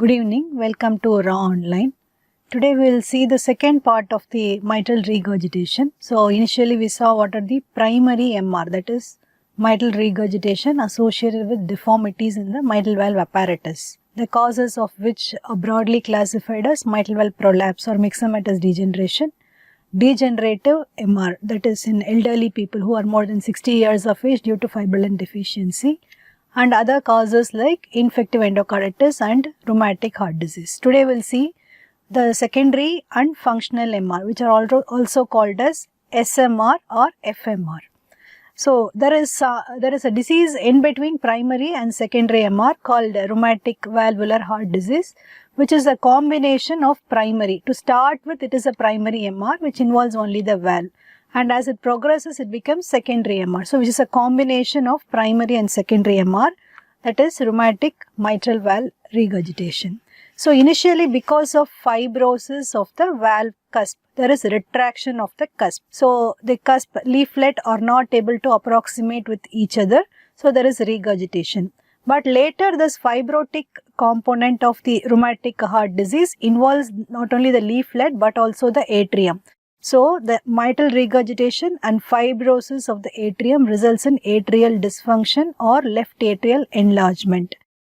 Good evening, welcome to Raw Online. Today we will see the second part of the mitral regurgitation. So initially we saw what are the primary MR, that is mitral regurgitation associated with deformities in the mitral valve apparatus, the causes of which are broadly classified as mitral valve prolapse or myxomatous degeneration, degenerative MR, that is in elderly people who are more than 60 years of age due to fibrillin deficiency, and other causes like infective endocarditis and rheumatic heart disease. Today we will see the secondary and functional MR, which are also called as SMR or FMR. So there is a disease in between primary and secondary MR called rheumatic valvular heart disease, which is a combination of primary. To start with, it is a primary MR which involves only the valve, and as it progresses it becomes secondary MR. So which is a combination of primary and secondary MR, that is rheumatic mitral valve regurgitation. So initially, because of fibrosis of the valve cusp, there is retraction of the cusp. So the cusp leaflet are not able to approximate with each other, so there is regurgitation. But later this fibrotic component of the rheumatic heart disease involves not only the leaflet but also the atrium. So the mitral regurgitation and fibrosis of the atrium results in atrial dysfunction or left atrial enlargement.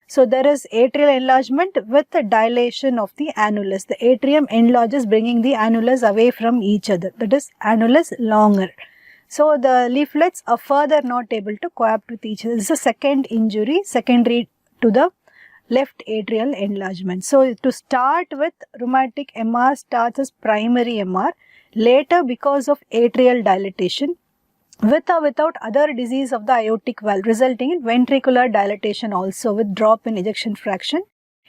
So there is atrial enlargement with the dilation of the annulus. The atrium enlarges, bringing the annulus away from each other, that is annulus longer. So the leaflets are further not able to coapt with each other. This is a second injury secondary to the left atrial enlargement. So to start with, rheumatic MR starts as primary MR. Later, because of atrial dilatation, with or without other disease of the aortic valve resulting in ventricular dilatation also with drop in ejection fraction,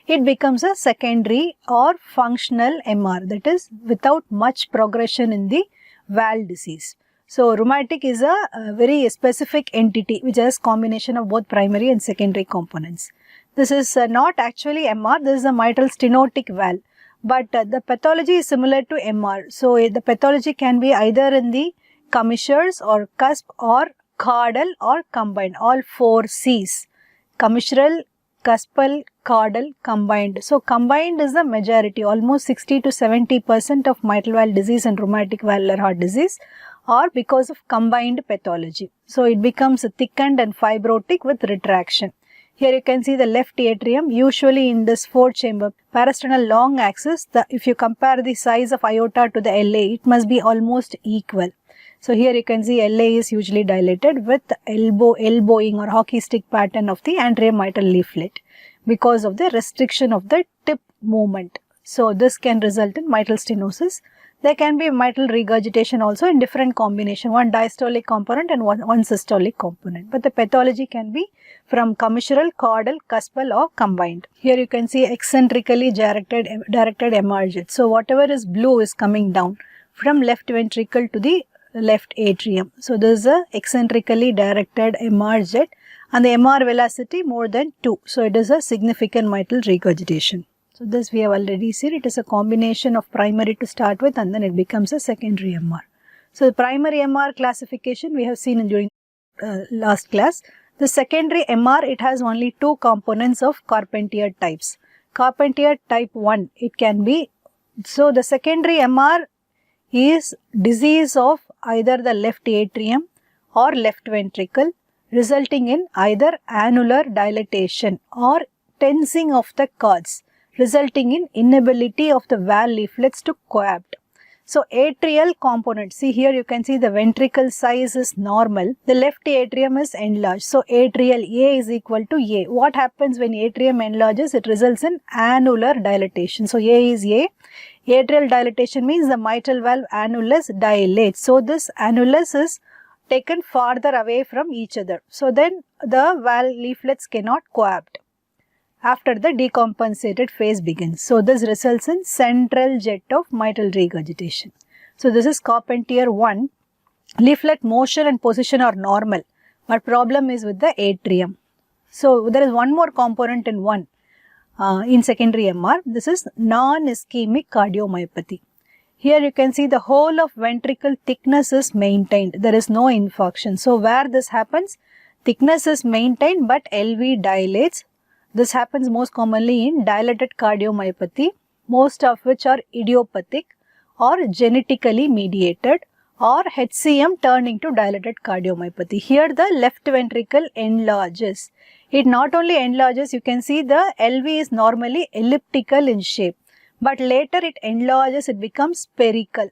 it becomes a secondary or functional MR, that is without much progression in the valve disease. So rheumatic is a very specific entity which has combination of both primary and secondary components. This is not actually MR, this is a mitral stenotic valve, but the pathology is similar to MR. So the pathology can be either in the commissures or cusp or caudal or combined, all 4 C's: commissural, cuspal, caudal, combined. So combined is the majority, almost 60 to 70% of mitral valve disease and rheumatic valvular heart disease are because of combined pathology. So it becomes thickened and fibrotic with retraction. Here you can see the left atrium, usually in this 4-chamber parasternal long axis. If you compare the size of aorta to the LA, it must be almost equal. So here you can see LA is hugely dilated with elbowing or hockey stick pattern of the anterior mitral leaflet because of the restriction of the tip movement. So this can result in mitral stenosis. There can be mitral regurgitation also in different combination, one diastolic component and one systolic component. But the pathology can be from commissural, caudal, cuspal or combined. Here you can see eccentrically directed MR jet. So whatever is blue is coming down from left ventricle to the left atrium. So this is a eccentrically directed MR jet and the MR velocity more than 2. So it is a significant mitral regurgitation. So this we have already seen, it is a combination of primary to start with and then it becomes a secondary MR. So the primary MR classification we have seen during last class. The secondary MR, it has only 2 components of Carpentier types. Carpentier type 1, it can be, so the secondary MR is disease of either the left atrium or left ventricle resulting in either annular dilatation or tensing of the cords, resulting in inability of the valve leaflets to coapt. So atrial component, see here you can see the ventricle size is normal, the left atrium is enlarged. So atrial A is equal to A. What happens when atrium enlarges? It results in annular dilatation. So A is A. Atrial dilatation means the mitral valve annulus dilates. So this annulus is taken farther away from each other. So then the valve leaflets cannot coapt after the decompensated phase begins. So this results in central jet of mitral regurgitation. So this is Carpentier 1. Leaflet motion and position are normal, but problem is with the atrium. So there is one more component in 1 in secondary MR. This is non-ischemic cardiomyopathy. Here you can see the whole of ventricle thickness is maintained. There is no infarction. So where this happens, thickness is maintained but LV dilates. This happens most commonly in dilated cardiomyopathy, most of which are idiopathic or genetically mediated, or HCM turning to dilated cardiomyopathy. Here the left ventricle enlarges. It not only enlarges, you can see the LV is normally elliptical in shape, but later it enlarges, it becomes spherical.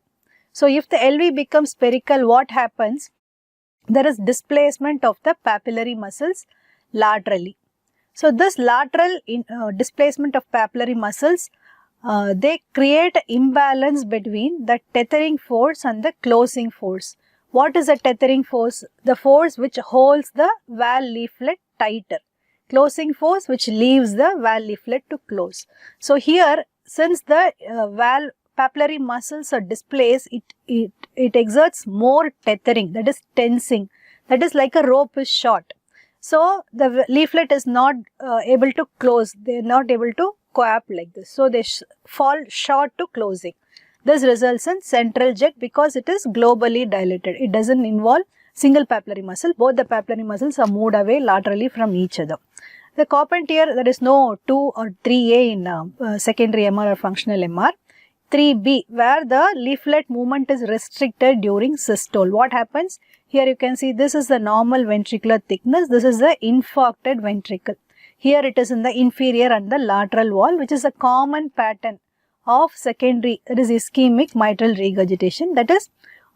So if the LV becomes spherical, what happens? There is displacement of the papillary muscles laterally. So this lateral displacement of papillary muscles, they create imbalance between the tethering force and the closing force. What is the tethering force? The force which holds the valve leaflet tighter. Closing force which leaves the valve leaflet to close. So here, since the valve papillary muscles are displaced, it exerts more tethering, that is tensing. That is like a rope is short. So the leaflet is not able to close, they are not able to coap like this. So they fall short to closing. This results in central jet because it is globally dilated. It doesn't involve single papillary muscle. Both the papillary muscles are moved away laterally from each other. The Carpentier, there is no 2 or 3A in secondary MR or functional MR. 3B, where the leaflet movement is restricted during systole. What happens? Here you can see this is the normal ventricular thickness. This is the infarcted ventricle. Here it is in the inferior and the lateral wall, which is a common pattern of secondary, that is ischemic mitral regurgitation, that is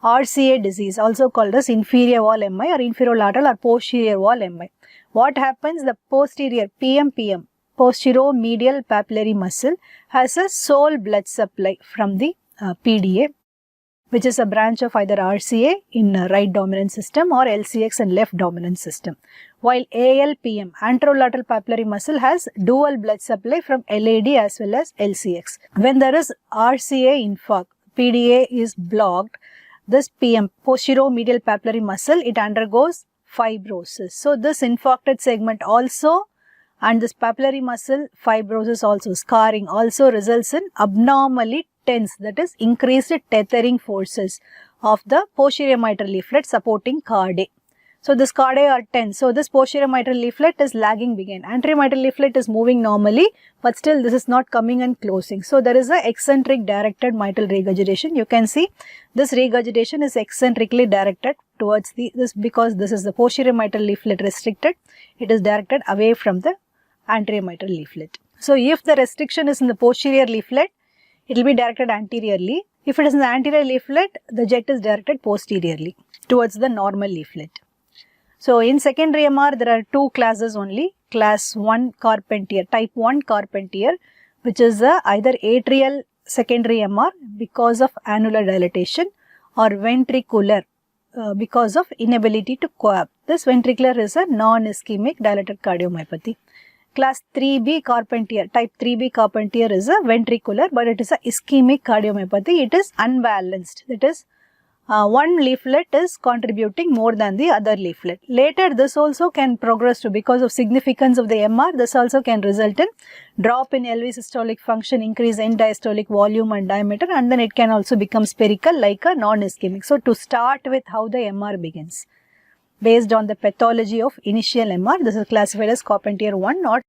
RCA disease, also called as inferior wall MI or inferolateral or posterior wall MI. What happens? The posterior PMPM, posterior-medial papillary muscle, has a sole blood supply from the PDA, which is a branch of either RCA in right dominant system or LCX in left dominant system. While ALPM, anterolateral papillary muscle, has dual blood supply from LAD as well as LCX. When there is RCA infarct, PDA is blocked, this PM, posterior-medial papillary muscle, it undergoes fibrosis. So this infarcted segment also, and this papillary muscle fibrosis also, scarring also, results in abnormally tense, that is increased tethering forces of the posterior mitral leaflet supporting cardae. So this cardae are tense. So this posterior mitral leaflet is lagging behind. Anterior mitral leaflet is moving normally, but still this is not coming and closing. So there is a eccentric directed mitral regurgitation. You can see this regurgitation is eccentrically directed towards this because this is the posterior mitral leaflet restricted. It is directed away from the anterior mitral leaflet. So if the restriction is in the posterior leaflet, it will be directed anteriorly. If it is in the anterior leaflet, the jet is directed posteriorly towards the normal leaflet. So in secondary MR, there are two classes only. Class 1 Carpentier, type 1 Carpentier, which is either atrial secondary MR because of annular dilatation or ventricular because of inability to coap. This ventricular is a non-ischemic dilated cardiomyopathy. Class 3B Carpentier, type 3B Carpentier is a ventricular, but it is a ischemic cardiomyopathy. It is unbalanced. That is, one leaflet is contributing more than the other leaflet. Later, this also can progress to, because of significance of the MR, this also can result in drop in LV systolic function, increase in diastolic volume and diameter, and then it can also become spherical like a non-ischemic. So, to start with how the MR begins. Based on the pathology of initial MR, this is classified as Carpentier 1 or